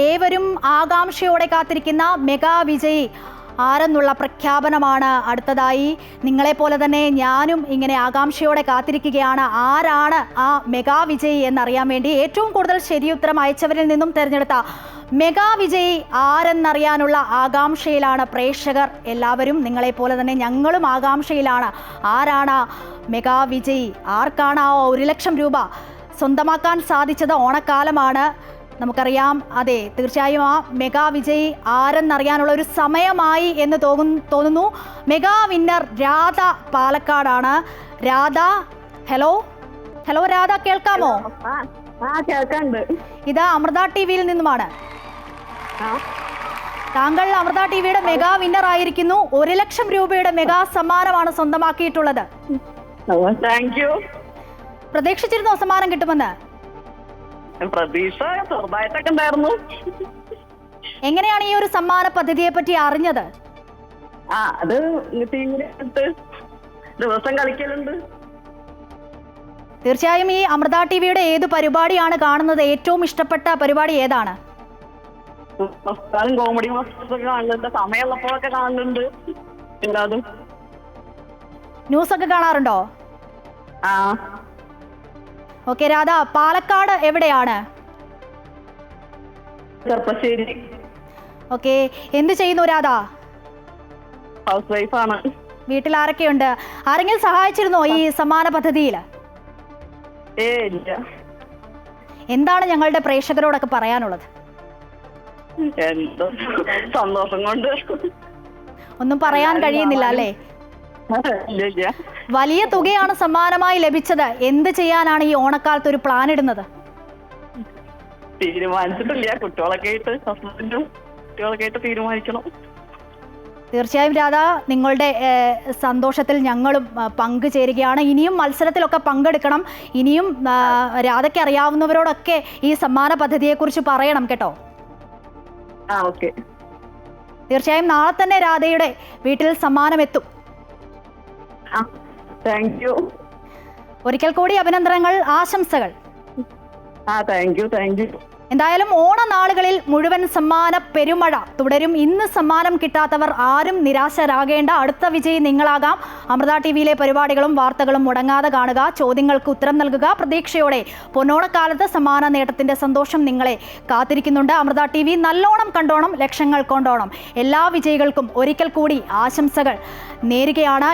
ഏവരും ആകാംക്ഷയോടെ കാത്തിരിക്കുന്ന മെഗാ വിജയി ആരെന്നുള്ള പ്രഖ്യാപനമാണ് അടുത്തതായി. നിങ്ങളെപ്പോലെ തന്നെ ഞാനും ഇങ്ങനെ ആകാംക്ഷയോടെ കാത്തിരിക്കുകയാണ് ആരാണ് ആ മെഗാ വിജയി എന്നറിയാൻ വേണ്ടി. ഏറ്റവും കൂടുതൽ ശരിയുത്തരം അയച്ചവരിൽ നിന്നും തിരഞ്ഞെടുത്ത മെഗാ വിജയി ആരെന്നറിയാനുള്ള ആകാംക്ഷയിലാണ് പ്രേക്ഷകർ എല്ലാവരും. നിങ്ങളെപ്പോലെ തന്നെ ഞങ്ങളും ആകാംക്ഷയിലാണ്. ആരാണ് മെഗാ വിജയി? ആർക്കാണ് ആ 1 ലക്ഷം രൂപ സ്വന്തമാക്കാൻ സാധിച്ചത്? ഓണക്കാലമാണ്, നമുക്കറിയാം. അതെ, തീർച്ചയായും ആ മെഗാ വിജയി ആരെന്നറിയാനുള്ള ഒരു സമയമായി എന്ന് തോന്നുന്നു. മെഗാ വിന്നർ രാധ പാലക്കാടാണ്. രാധ, ഹലോ ഹലോ രാധ, കേൾക്കാമോ? ഇത് അമൃത ടിവിയിൽ നിന്നുമാണ്. താങ്കൾ അമൃത ടിവിയുടെ മെഗാ വിന്നർ ആയിരിക്കുന്നു. 1 ലക്ഷം രൂപയുടെ മെഗാ സമ്മാനമാണ് സ്വന്തമാക്കിയിട്ടുള്ളത്. പ്രതീക്ഷിച്ചിരുന്നോ സമ്മാനം കിട്ടുമെന്ന്? പ്രതീക്ഷ ചെറുതായിട്ടൊക്കെ ഉണ്ടായിരുന്നു. എങ്ങനെയാണ് ഈ ഒരു സമ്മാന പദ്ധതിയെ പറ്റി അറിഞ്ഞത്? അത് ദിവസം കളിക്കലുണ്ട്. തീർച്ചയായും ഈ അമൃത ടിവിയുടെ ഏത് പരിപാടിയാണ് കാണുന്നത്? ഏറ്റവും ഇഷ്ടപ്പെട്ട പരിപാടി ഏതാണ്? കോമഡി മാസ്റ്റേഴ്സൊക്കെ കാണുന്നുണ്ട്, സമയമുള്ളപ്പോഴൊക്കെ കാണുന്നുണ്ട്. എല്ലാതും ന്യൂസ് ഒക്കെ കാണാറുണ്ടോ? ഓക്കെ രാധ, പാലക്കാട് എവിടെയാണ്? ചെർപ്പശ്ശേരി. ഓക്കെ, എന്ത് ചെയ്യുന്നു രാധ? ഹൗസ് വൈഫാണ്. വീട്ടിൽ ആരൊക്കെയുണ്ട്? ആരെങ്കിലും സഹായിച്ചിരുന്നോ ഈ സമ്മാന പദ്ധതിയിൽ? ഇല്ല. എന്താണ് ഞങ്ങളുടെ പ്രേക്ഷകരോടൊക്കെ പറയാനുള്ളത്? എന്തോ സന്തോഷം കൊണ്ട് ഒന്നും പറയാൻ കഴിയുന്നില്ല അല്ലേ? വലിയ തുകയാണ് സമ്മാനമായി ലഭിച്ചത്. എന്ത് ചെയ്യാനാണ് ഈ ഓണക്കാലത്ത് ഒരു പ്ലാൻ ഇടുന്നത്? തീരുമാനിച്ചിട്ടില്ല. കുട്ടികളൊക്കെ ആയിട്ട് തീരുമാനിക്കണം. തീർച്ചയായും രാധ, നിങ്ങളുടെ സന്തോഷത്തിൽ ഞങ്ങളും പങ്കുചേരുകയാണ്. ഇനിയും മത്സരത്തിലൊക്കെ പങ്കെടുക്കണം. ഇനിയും രാധയ്ക്ക് അറിയാവുന്നവരോടൊക്കെ ഈ സമ്മാന പദ്ധതിയെക്കുറിച്ച് പറയണം കേട്ടോ. തീർച്ചയായും നാളെ തന്നെ രാധയുടെ വീട്ടിൽ സമ്മാനം എത്തും. ഒരിക്കൽ കൂടി അഭിനന്ദനങ്ങൾ, ആശംസകൾ. എന്തായാലും ഓണനാളുകളിൽ മുഴുവൻ സമ്മാന പെരുമഴ തുടരും. ഇന്ന് സമ്മാനം കിട്ടാത്തവർ ആരും നിരാശരാകേണ്ട. അടുത്ത വിജയി നിങ്ങളാകാം. അമൃത ടിവിയിലെ പരിപാടികളും വാർത്തകളും മുടങ്ങാതെ കാണുക, ചോദ്യങ്ങൾക്ക് ഉത്തരം നൽകുക. പ്രതീക്ഷയോടെ പൊന്നോണക്കാലത്ത് സമ്മാന നേട്ടത്തിന്റെ സന്തോഷം നിങ്ങളെ കാത്തിരിക്കുന്നുണ്ട്. അമൃത ടിവി നല്ലോണം കണ്ടോണം, ലക്ഷങ്ങൾ കൊണ്ടോണം. എല്ലാ വിജയികൾക്കും ഒരിക്കൽ കൂടി ആശംസകൾ നേരുകയാണ്.